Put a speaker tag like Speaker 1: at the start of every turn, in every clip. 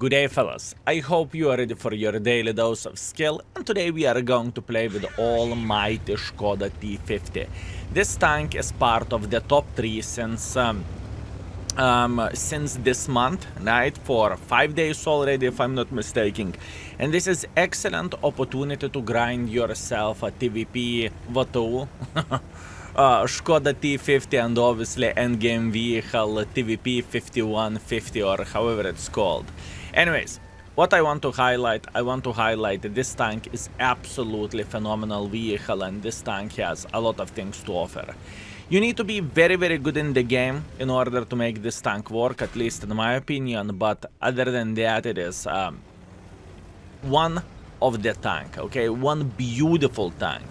Speaker 1: Good day, fellas. I hope you are ready for your daily dose of skill, and today we are going to play with almighty Škoda T50. This tank is part of the top 3 since this month, right? For 5 days already, if I'm not mistaken. And this is excellent opportunity to grind yourself a TVP V2. Škoda T50 and obviously endgame vehicle TVP 5150 or however it's called. Anyways, what I want to highlight that this tank is absolutely phenomenal vehicle and this tank has a lot of things to offer. You need to be very good in the game in order to make this tank work, at least in my opinion, but other than that it is one of the tank, okay? One beautiful tank.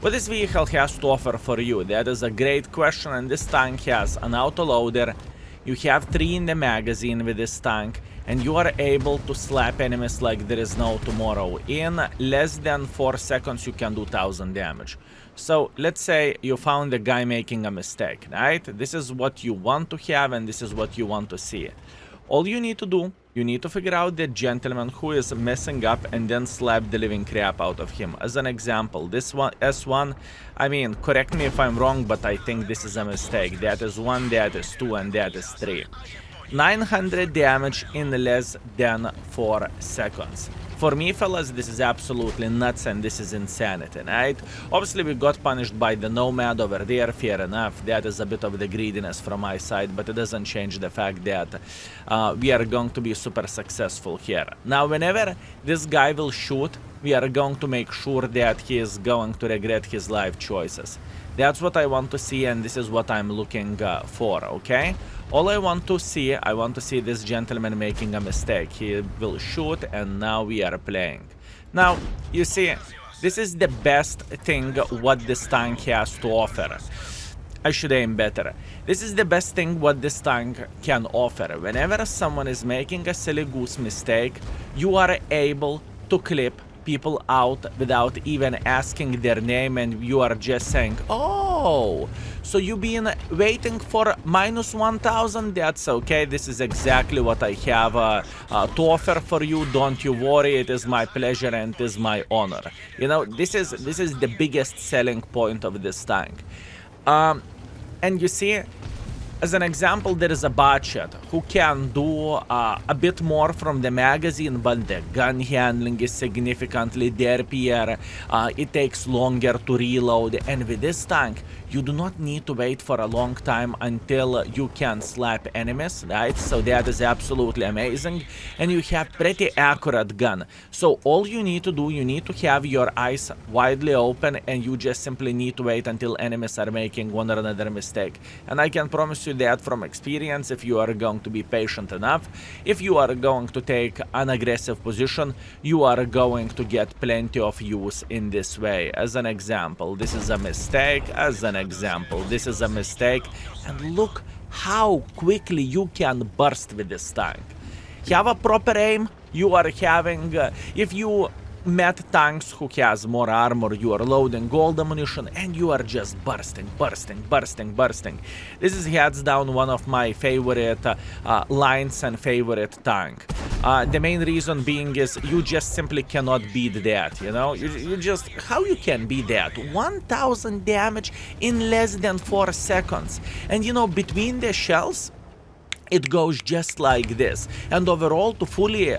Speaker 1: What this vehicle has to offer for you, that is a great question, and this tank has an autoloader. You have 3 in the magazine with this tank, and you are able to slap enemies like there is no tomorrow. In less than 4 seconds you can do 1000 damage. So let's say you found a guy making a mistake, right? This is what you want to have and this is what you want to see. All you need to do, you need to figure out the gentleman who is messing up and then slap the living crap out of him. As an example, this one, S1, I mean, correct me if I'm wrong, but I think this is a mistake. That is 1, that is 2, and that is 3. 900 damage in less than 4 seconds. For me, fellas, this is absolutely nuts and this is insanity, right? Obviously, we got punished by the Nomad over there, fair enough. That is a bit of the greediness from my side, but it doesn't change the fact that we are going to be super successful here. Now, whenever this guy will shoot, we are going to make sure that he is going to regret his life choices. That's what I want to see, and this is what I'm looking for, okay? All I want to see this gentleman making a mistake. He will shoot, and now we are playing. Now, you see, this is the best thing what this tank has to offer. I should aim better. This is the best thing what this tank can offer. Whenever someone is making a silly goose mistake, you are able to clip people out without even asking their name, and you are just saying, oh, so you've been waiting for minus 1000? That's okay. This is exactly what I have to offer for you. Don't you worry. It is my pleasure and it is my honor. You know, this is the biggest selling point of this tank. And you see, as an example, there is a budget who can do a bit more from the magazine, but the gun handling is significantly derpier. It takes longer to reload, and with this tank, you do not need to wait for a long time until you can slap enemies, right? So that is absolutely amazing, and you have pretty accurate gun. So all you need to do, you need to have your eyes widely open, and you just simply need to wait until enemies are making one or another mistake. And I can promise you that from experience, if you are going to be patient enough, if you are going to take an aggressive position, you are going to get plenty of use in this way. As an example, this is a mistake. As an example, this is a mistake, and look how quickly you can burst with this tank. Have a proper aim. You are having, if you met tanks who has more armor, you are loading gold ammunition and you are just bursting. This is hands down one of my favorite lines and favorite tank. The main reason being is you just simply cannot beat that, you know? You just, how you can beat that? 1000 damage in less than 4 seconds. And you know, between the shells, it goes just like this. And overall, to fully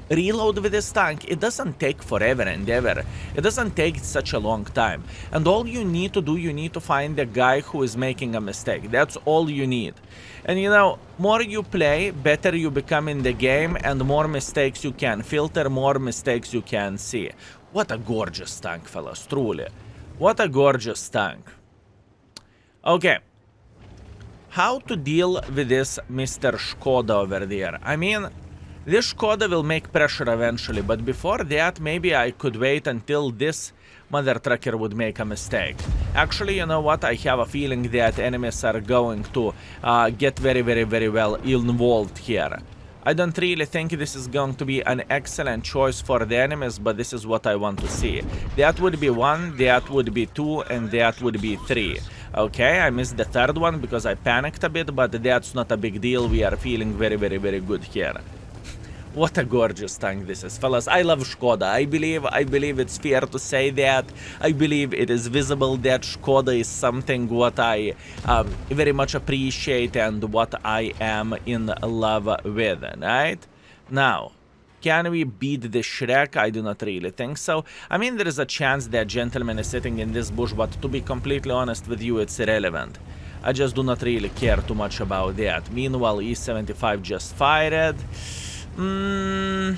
Speaker 1: reload with this tank, it doesn't take forever and ever. It doesn't take such a long time. And all you need to do, you need to find the guy who is making a mistake. That's all you need. And you know, more you play, better you become in the game, and more mistakes you can filter, more mistakes you can see. What a gorgeous tank, fellas, truly. What a gorgeous tank. Okay. How to deal with this Mr. Škoda over there? I mean, this Škoda will make pressure eventually, but before that, maybe I could wait until this mother trucker would make a mistake. Actually, you know what? I have a feeling that enemies are going to get very well involved here. I don't really think this is going to be an excellent choice for the enemies, but this is what I want to see. That would be 1, that would be 2, and that would be 3. Okay, I missed the third one because I panicked a bit, but that's not a big deal. We are feeling very good here. What a gorgeous tank this is, fellas. I love Škoda. I believe it's fair to say that. I believe it is visible that Škoda is something what I very much appreciate and what I am in love with, right? Now, can we beat the Shrek? I do not really think so. I mean, there is a chance that gentleman is sitting in this bush, but to be completely honest with you, it's irrelevant. I just do not really care too much about that. Meanwhile, E75 just fired. How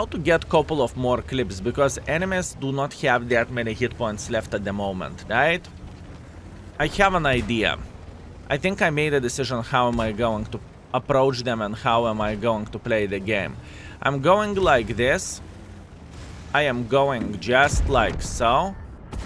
Speaker 1: to get couple of more clips, because enemies do not have that many hit points left at the moment, right? I have an idea. I think I made a decision how am I going to approach them and how am I going to play the game. I'm going like this. I am going just like so.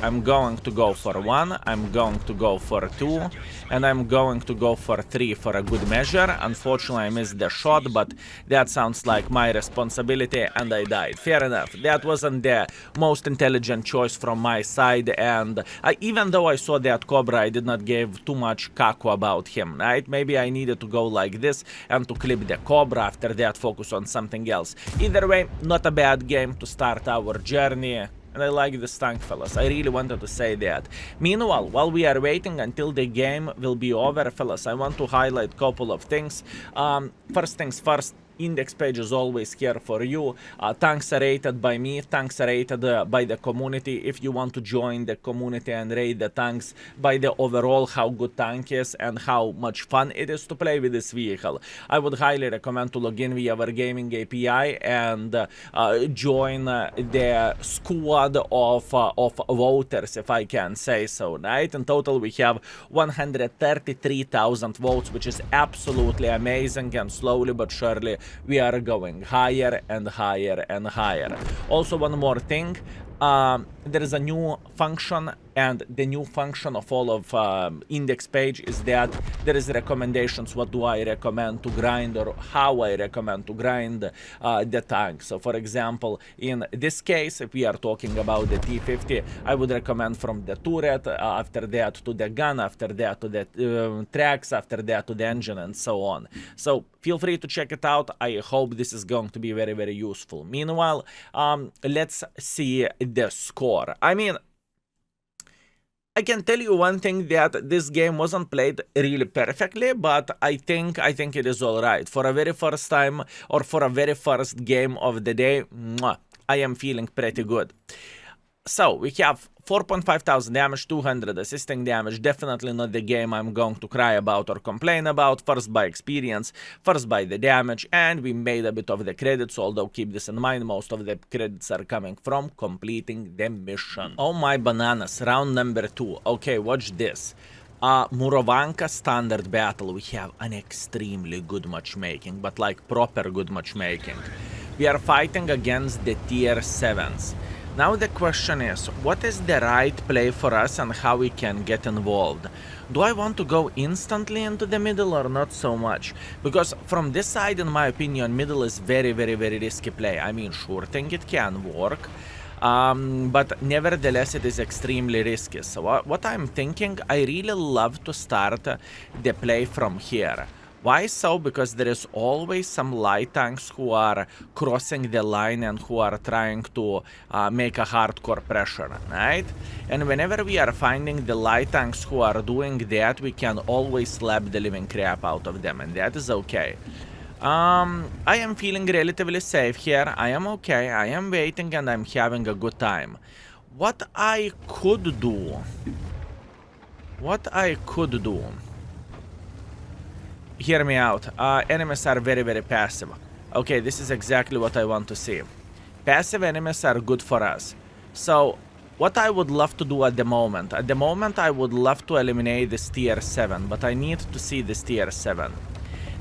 Speaker 1: I'm going to go for 1, I'm going to go for 2, and I'm going to go for 3 for a good measure. Unfortunately, I missed the shot, but that sounds like my responsibility, and I died. Fair enough. That wasn't the most intelligent choice from my side, and even though I saw that Cobra, I did not give too much caco about him, right? Maybe I needed to go like this and to clip the Cobra, after that focus on something else. Either way, not a bad game to start our journey. And I like this tank, fellas. I really wanted to say that. Meanwhile, while we are waiting until the game will be over, fellas, I want to highlight a couple of things. First things first, index page is always here for you. Tanks are rated by me, tanks are rated by the community. If you want to join the community and rate the tanks by the overall how good tank is and how much fun it is to play with this vehicle, I would highly recommend to log in via our gaming API and join the squad of voters, if I can say so, right? In total, we have 133,000 votes, which is absolutely amazing, and slowly but surely we are going higher and higher and higher. Also, one more thing, there is a new function, and the new function of all of index page is that there is recommendations. What do I recommend to grind, or how I recommend to grind the tank. So for example, in this case, if we are talking about the T50, I would recommend from the turret, after that to the gun, after that to the tracks, after that to the engine, and so on. So feel free to check it out. I hope this is going to be very, very useful. Meanwhile, let's see the score. I mean, I can tell you one thing, that this game wasn't played really perfectly, but I think it is alright. For a very first time, or for a very first game of the day, I am feeling pretty good. So, we have 4,500 damage, 200 assisting damage, definitely not the game I'm going to cry about or complain about, first by experience, first by the damage, and we made a bit of the credits, although keep this in mind, most of the credits are coming from completing the mission. Oh my bananas, round number 2, okay, watch this. Murovanka standard battle, we have an extremely good matchmaking, but like proper good matchmaking. We are fighting against the tier 7s. Now the question is, what is the right play for us and how we can get involved? Do I want to go instantly into the middle or not so much? Because from this side, in my opinion, middle is very, very, very risky play. I mean, sure thing it can work, but nevertheless it is extremely risky. So what I'm thinking, I really love to start the play from here. Why so? Because there is always some light tanks who are crossing the line and who are trying to make a hardcore pressure, right? And whenever we are finding the light tanks who are doing that, we can always slap the living crap out of them, and that is okay. I am feeling relatively safe here. I am okay. I am waiting and I'm having a good time. What I could do... Hear me out. Enemies are very, very passive. Okay, this is exactly what I want to see. Passive enemies are good for us. So, what I would love to do at the moment I would love to eliminate this tier 7, but I need to see this tier 7.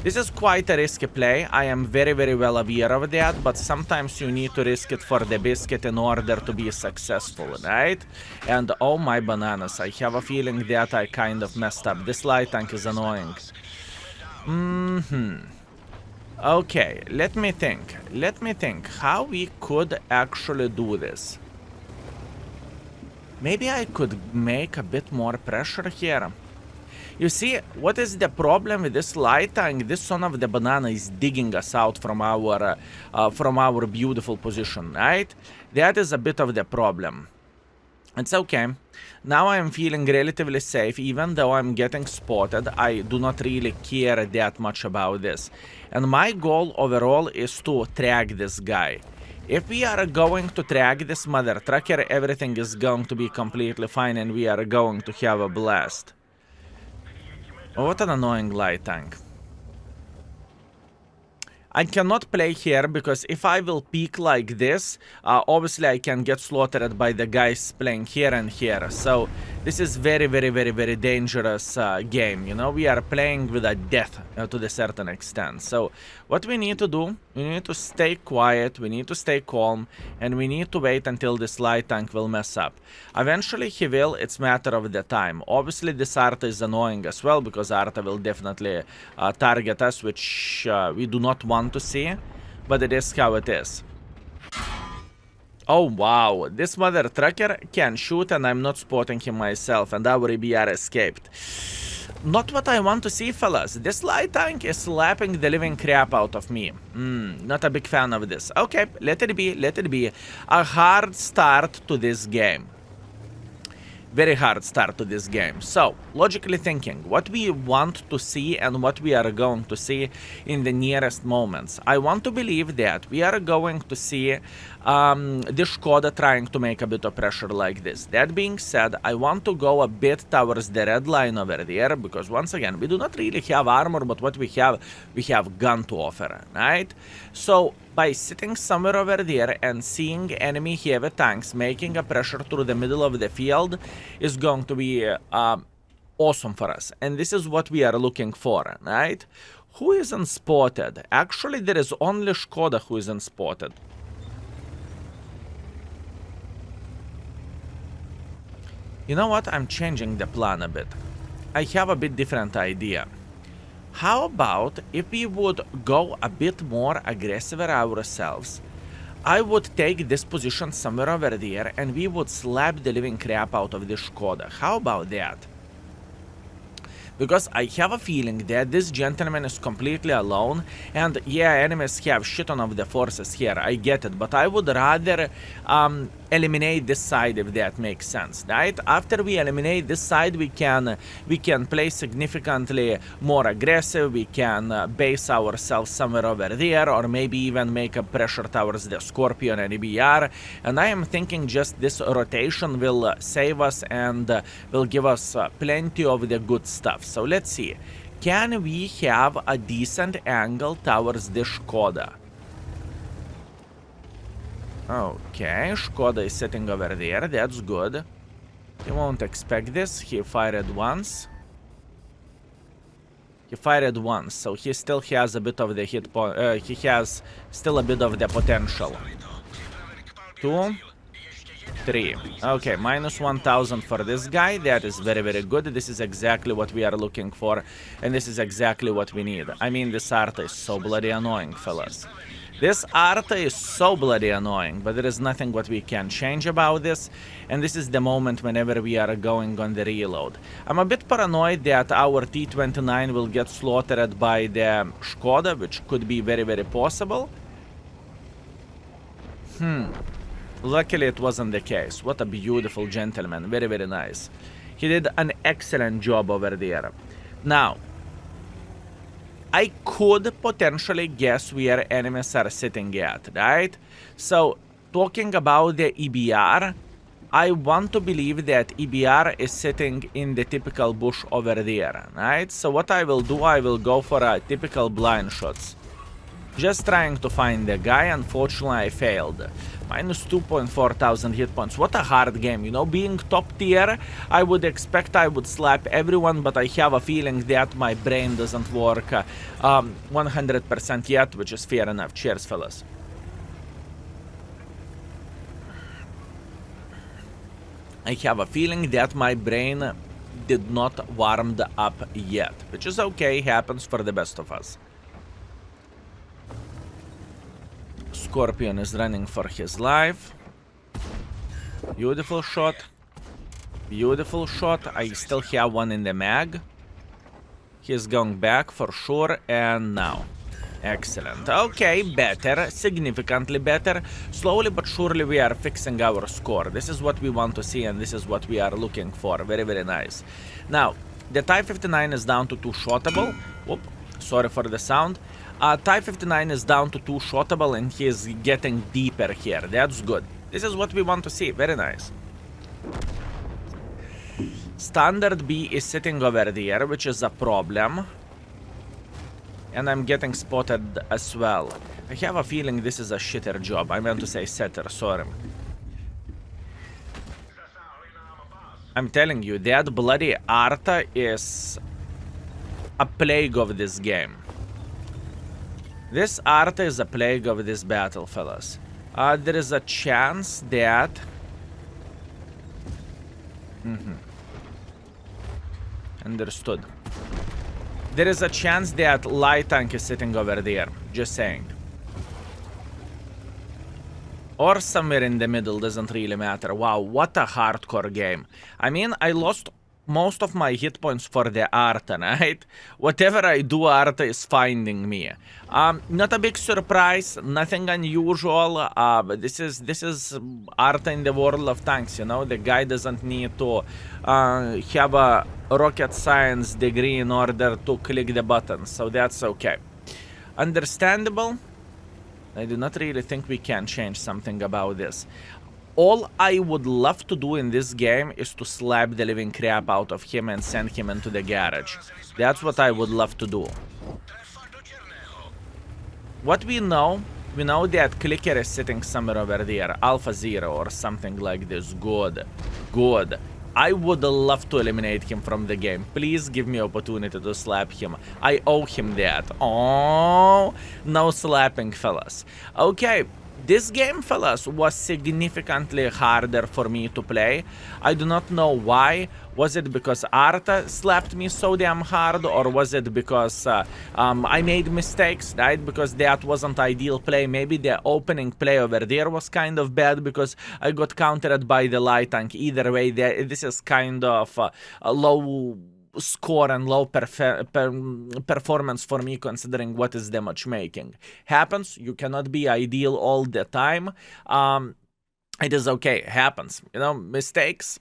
Speaker 1: This is quite a risky play. I am very, very well aware of that, but sometimes you need to risk it for the biscuit in order to be successful, right? And oh my bananas, I have a feeling that I kind of messed up. This light tank is annoying. Okay, let me think how we could actually do this. Maybe I could make a bit more pressure here. You see, what is the problem with this light tank? This son of the banana is digging us out from our beautiful position, right? That is a bit of the problem. It's okay. Now I am feeling relatively safe, even though I'm getting spotted. I do not really care that much about this. And my goal overall is to track this guy. If we are going to track this mother trucker, everything is going to be completely fine and we are going to have a blast. Oh, what an annoying light tank. I cannot play here because if I will peek like this, obviously I can get slaughtered by the guys playing here and here. So this is very, very, very, very dangerous game. You know, we are playing with a death to a certain extent. So what we need to do, we need to stay quiet, we need to stay calm, and we need to wait until this light tank will mess up. Eventually he will, it's a matter of the time. Obviously this Arta is annoying as well because Arta will definitely target us, which we do not want to see, but it is how it is. Oh wow, this mother trucker can shoot and I'm not spotting him myself, and our EBR escaped. Not what I want to see, fellas. This light tank is slapping the living crap out of me. Not a big fan of this. Okay, let it be, let it be. A hard start to this game. Very hard start to this game. So, logically thinking, what we want to see and what we are going to see in the nearest moments. I want to believe that we are going to see the Škoda trying to make a bit of pressure like this. That being said, I want to go a bit towards the red line over there, because once again, we do not really have armor, but what we have gun to offer, right? So, by sitting somewhere over there and seeing enemy heavy tanks making a pressure through the middle of the field is going to be awesome for us. And this is what we are looking for, right? Who isn't spotted? Actually, there is only Škoda who isn't spotted. You know what? I'm changing the plan a bit. I have a bit different idea. How about if we would go a bit more aggressive ourselves? I would take this position somewhere over there and we would slap the living crap out of the Škoda. How about that? Because I have a feeling that this gentleman is completely alone, and yeah, enemies have shit on of the forces here, I get it, but I would rather eliminate this side, if that makes sense, right? After we eliminate this side, we can play significantly more aggressive, we can base ourselves somewhere over there, or maybe even make a pressure towards the Scorpion and EBR, and I am thinking just this rotation will save us and will give us plenty of the good stuff. So let's see, can we have a decent angle towards the Škoda? Okay, Škoda is sitting over there, that's good. He won't expect this, he fired once. He fired once, so he still has a bit of the hit point, he has still a bit of the potential. 2, 3. Okay, minus 1000 for this guy. That is very, very good. This is exactly what we are looking for, and this is exactly what we need. I mean, this Arta is so bloody annoying, fellas. This Arta is so bloody annoying, but there is nothing what we can change about this, and this is the moment whenever we are going on the reload. I'm a bit paranoid that our T-29 will get slaughtered by the Škoda, which could be very, very possible. Luckily, it wasn't the case. What a beautiful gentleman. Very, very nice. He did an excellent job over there. Now, I could potentially guess where enemies are sitting at, right? So, talking about the EBR, I want to believe that EBR is sitting in the typical bush over there, right? So what I will do, I will go for a typical blind shots. Just trying to find the guy. Unfortunately, I failed. Minus 2,400 hit points. What a hard game, you know, being top tier, I would expect I would slap everyone, but I have a feeling that my brain doesn't work 100% yet, which is fair enough. Cheers, fellas. I have a feeling that my brain did not warmed up yet, which is okay, happens for the best of us. Scorpion is running for his life. Beautiful shot. Beautiful shot. I still have one in the mag. He's going back for sure, and now. Excellent. Okay, better, significantly better. Slowly but surely we are fixing our score. This is what we want to see, and this is what we are looking for. Very, very nice. Now, the Type 59 is down to 2 shotable. Whoop, sorry for the sound. Type 59 is down to 2 shotable, and he is getting deeper here. That's good. This is what we want to see. Very nice. Standard B is sitting over there, which is a problem. And I'm getting spotted as well. I have a feeling this is a shitter job. I meant to say setter, sorry. I'm telling you, that bloody Arta is a plague of this game. This Arta is a plague of this battle, fellas. There is a chance that... Understood. There is a chance that light tank is sitting over there. Just saying. Or somewhere in the middle, doesn't really matter. Wow, what a hardcore game. I mean, I lost most of my hit points for the Arta, right? Whatever I do, Arta is finding me. Not a big surprise, nothing unusual. But this is Arta in the world of tanks, you know? The guy doesn't need to have a rocket science degree in order to click the buttons, so that's okay. Understandable. I do not really think we can change something about this. All I would love to do in this game is to slap the living crap out of him and send him into the garage. That's what I would love to do. What we know that Clicker is sitting somewhere over there, Alpha Zero or something like this. Good, good. I would love to eliminate him from the game. Please give me opportunity to slap him. I owe him that. Oh, no slapping, fellas. Okay. This game, fellas, was significantly harder for me to play. I do not know why. Was it because Arta slapped me so damn hard, or was it because I made mistakes, right? Because that wasn't ideal play. Maybe the opening play over there was kind of bad because I got countered by the light tank. Either way, this is kind of a low score and low performance for me, considering what is the matchmaking. Happens. You cannot be ideal all the time. It is okay. Happens. You know, mistakes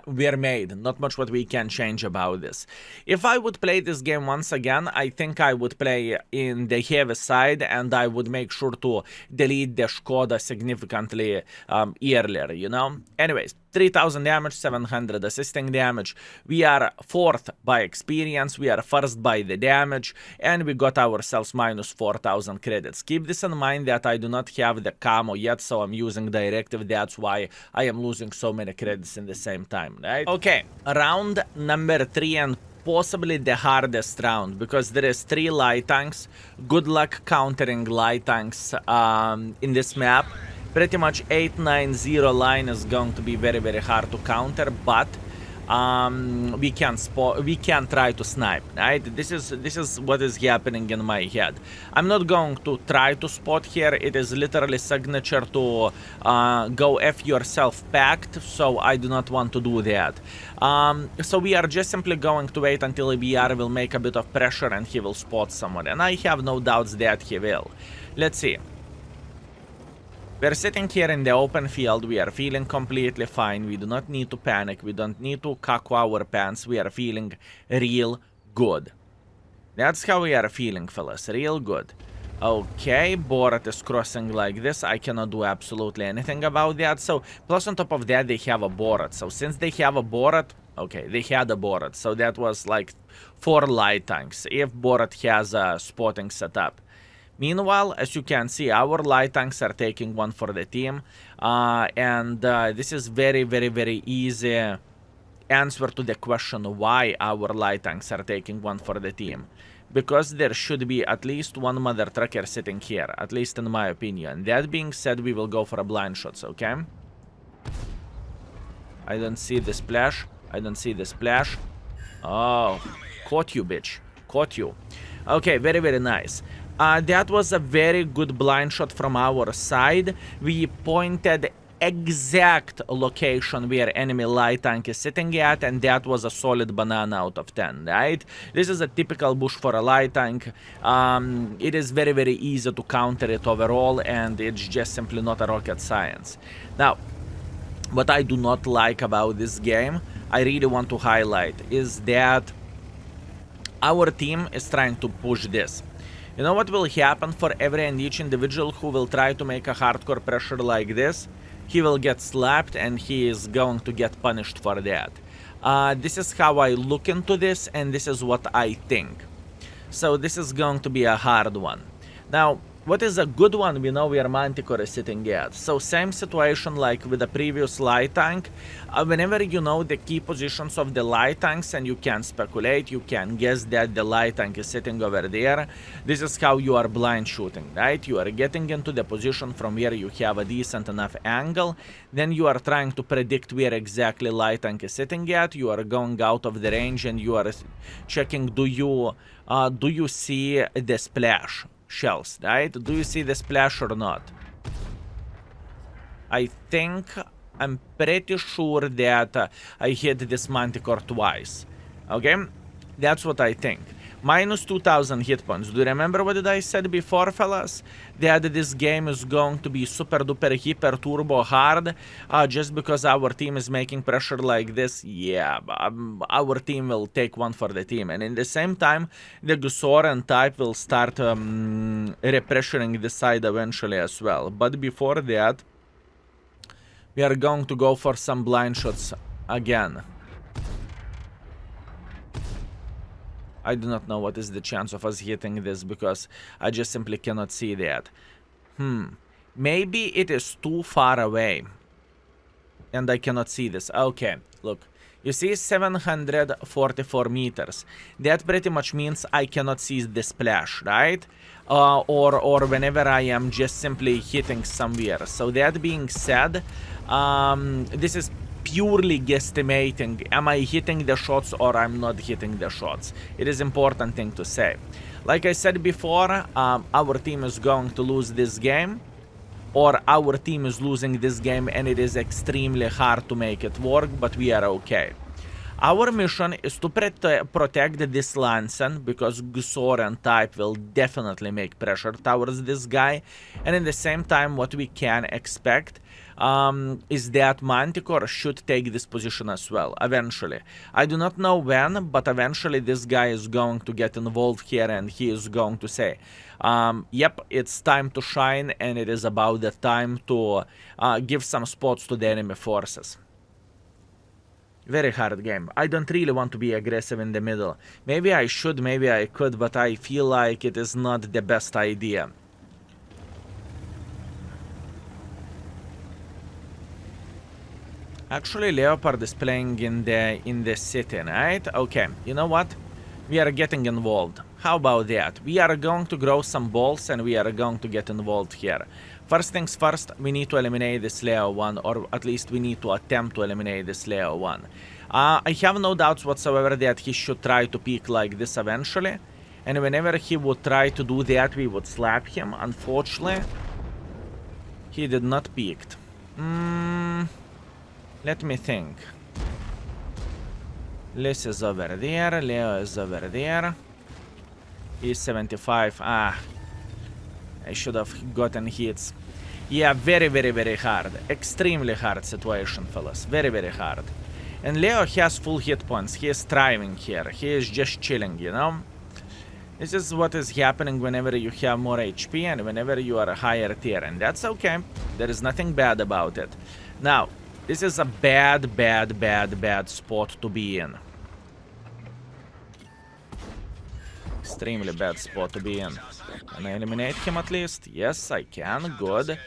Speaker 1: were made. Not much what we can change about this. If I would play this game once again, I think I would play in the heavy side, and I would make sure to delete the Škoda significantly earlier, you know? Anyways, 3000 damage, 700 assisting damage. We are 4th by experience, we are 1st by the damage, and we got ourselves minus 4000 credits. Keep this in mind that I do not have the camo yet, so I'm using directive. That's why I am losing so many credits in the same time, right? Okay, round number 3 and possibly the hardest round, because there is 3 light tanks. Good luck countering light tanks in this map. Pretty much 890 line is going to be very, very hard to counter, but we can try to snipe, right? This is what is happening in my head. I'm not going to try to spot here. It is literally signature to go F yourself packed, so I do not want to do that. So we are just simply going to wait until BR will make a bit of pressure and he will spot someone, and I have no doubts that he will. Let's see. We're sitting here in the open field, we are feeling completely fine, we do not need to panic, we don't need to cock our pants, we are feeling real good. That's how we are feeling, fellas, real good. Okay, Borat is crossing like this, I cannot do absolutely anything about that, so, plus on top of that they have a Borat, so since they have a Borat, okay, they had a Borat, so that was like 4 light tanks, if Borat has a spotting setup. Meanwhile, as you can see, our light tanks are taking one for the team, and this is very, very, very easy answer to the question why our light tanks are taking one for the team. Because there should be at least one mother trucker sitting here, at least in my opinion. That being said, we will go for a blind shots, okay? I don't see the splash. I don't see the splash. Oh, caught you, bitch. Caught you. Okay, very, very nice. That was a very good blind shot from our side. We pointed exact location where enemy light tank is sitting at, and that was a solid banana out of 10, right? This is a typical bush for a light tank. It is very, very easy to counter it overall, and it's just simply not a rocket science. Now, what I do not like about this game, I really want to highlight, is that our team is trying to push this. You know what will happen for every and each individual who will try to make a hardcore pressure like this? He will get slapped and he is going to get punished for that. This is how I look into this, and this is what I think. So this is going to be a hard one. Now, what is a good one? We know where Manticore is sitting at. So same situation like with the previous light tank. Whenever you know the key positions of the light tanks and you can speculate, you can guess that the light tank is sitting over there. This is how you are blind shooting, right? You are getting into the position from where you have a decent enough angle. Then you are trying to predict where exactly light tank is sitting at. You are going out of the range and you are checking, do you see the splash shells, right? Do you see the splash or not? I'm pretty sure that I hit this Manticore twice. Okay? That's what I think. Minus 2000 hit points. Do you remember what did I said before, fellas? That this game is going to be super duper hyper turbo hard just because our team is making pressure like this. Yeah, our team will take one for the team. And in the same time, the Gusoran type will start repressuring this side eventually as well. But before that, we are going to go for some blind shots again. I do not know what is the chance of us hitting this because I just simply cannot see that. Maybe it is too far away and I cannot see this. Okay, look. You see 744 meters. That pretty much means I cannot see the splash, right? Or whenever I am just simply hitting somewhere. So that being said, this is purely guesstimating. Am I hitting the shots or I'm not hitting the shots? It is important thing to say. Like I said before, our team is going to lose this game, or our team is losing this game and it is extremely hard to make it work, but we are okay. Our mission is to protect this Lansen, because Gusoran type will definitely make pressure towards this guy. And in the same time, what we can expect is that Manticore should take this position as well, eventually. I do not know when, but eventually this guy is going to get involved here and he is going to say, yep, it's time to shine, and it is about the time to give some spots to the enemy forces. Very hard game. I don't really want to be aggressive in the middle. Maybe I should, maybe I could, but I feel like it is not the best idea. Actually, Leopard is playing in the city, right? Okay, you know what? We are getting involved. How about that? We are going to grow some balls and we are going to get involved here. First things first, we need to eliminate this Leo 1, or at least we need to attempt to eliminate this Leo 1. I have no doubts whatsoever that he should try to peek like this eventually. And whenever he would try to do that, we would slap him. Unfortunately, he did not peek. Let me think. Liz is over there, Leo is over there. He's 75. I should have gotten hits. Yeah, very, very, very hard. Extremely hard situation, fellas. Very, very hard. And Leo has full hit points. He is thriving here. He is just chilling, you know? This is what is happening whenever you have more HP and whenever you are a higher tier. And that's okay. There is nothing bad about it. Now, this is a bad spot to be in. Extremely bad spot to be in. Can I eliminate him at least? Yes, I can. Good.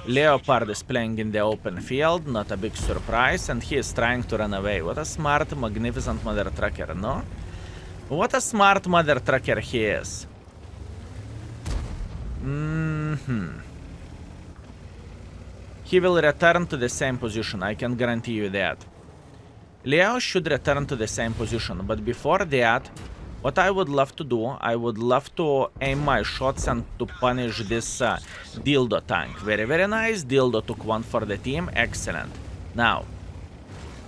Speaker 1: Leopard is playing in the open field. Not a big surprise. And he is trying to run away. What a smart, magnificent mother trucker, no? What a smart mother trucker he is. He will return to the same position. I can guarantee you that. Leo should return to the same position. But before that, What I would love to do, I would love to aim my shots and to punish this dildo tank. Very, very nice. Dildo took one for the team. Excellent. Now,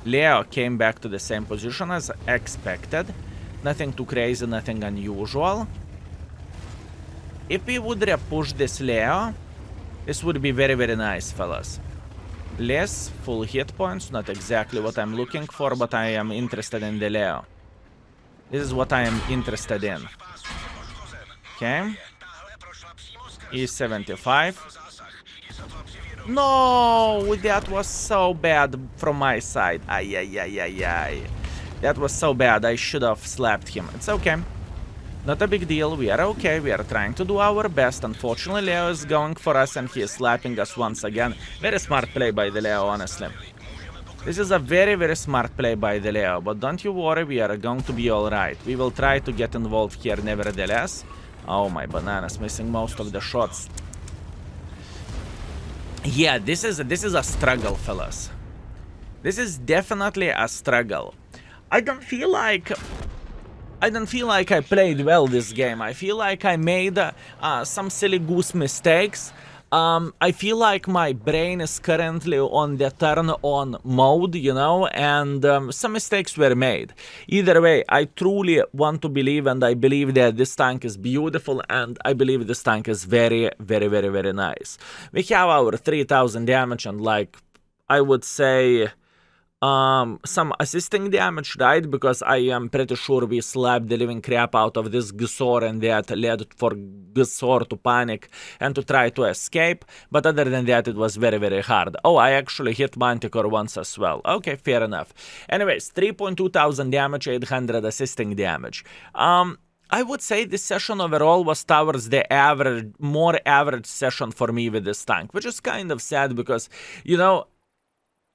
Speaker 1: Leo came back to the same position as expected. Nothing too crazy, nothing unusual. If we would repush this Leo, this would be very, very nice, fellas. Less full hit points, not exactly what I'm looking for, but I am interested in the Leo. This is what I am interested in. Okay. E75. No, that was so bad from my side. Ay, ay, ay, ay, ay. That was so bad. I should have slapped him. It's okay. Not a big deal. We are okay. We are trying to do our best. Unfortunately, Leo is going for us and he is slapping us once again. Very smart play by the Leo, honestly. This is a very, very smart play by the Leo. But don't you worry, we are going to be alright. We will try to get involved here nevertheless. Oh, my bananas, missing most of the shots. Yeah, this is a struggle, fellas. This is definitely a struggle. I don't feel like I played well this game. I feel like I made some silly goose mistakes. I feel like my brain is currently on the turn on mode, you know, and some mistakes were made. Either way, I truly want to believe, and I believe that this tank is beautiful, and I believe this tank is very, very, very, very nice. We have our 3000 damage and, like, I would say some assisting damage, right? Because I am pretty sure we slapped the living crap out of this Gisor, and that led for Gisor to panic and to try to escape. But other than that, it was very, very hard. Oh, I actually hit Manticore once as well. Okay, fair enough. Anyways, 3.2 thousand damage, 800 assisting damage. I would say this session overall was towards the average, more average session for me with this tank, which is kind of sad because, you know,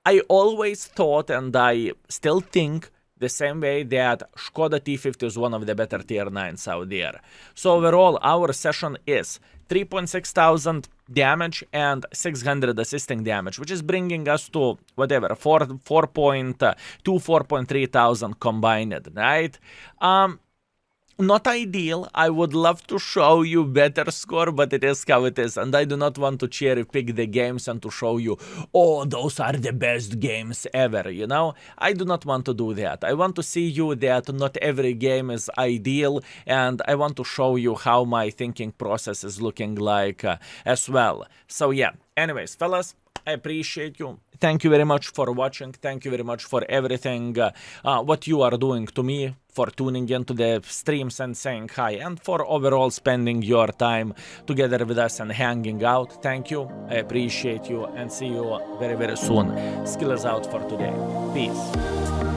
Speaker 1: I always thought, and I still think the same way, that Škoda T50 is one of the better tier 9s out there. So overall, our session is 3.6 thousand damage and 600 assisting damage, which is bringing us to whatever, 4.2, 4.3 thousand combined, right? Not ideal. I would love to show you better score, but it is how it is, and I do not want to cherry pick the games and to show you, oh, those are the best games ever, you know? I do not want to do that. I want to see you that not every game is ideal, and I want to show you how my thinking process is looking like as well. So yeah, anyways, fellas, I appreciate you. Thank you very much for watching. Thank you very much for everything, what you are doing to me, for tuning into the streams and saying hi, and for overall spending your time together with us and hanging out. Thank you. I appreciate you, and see you very, very soon. Skill is out for today. Peace.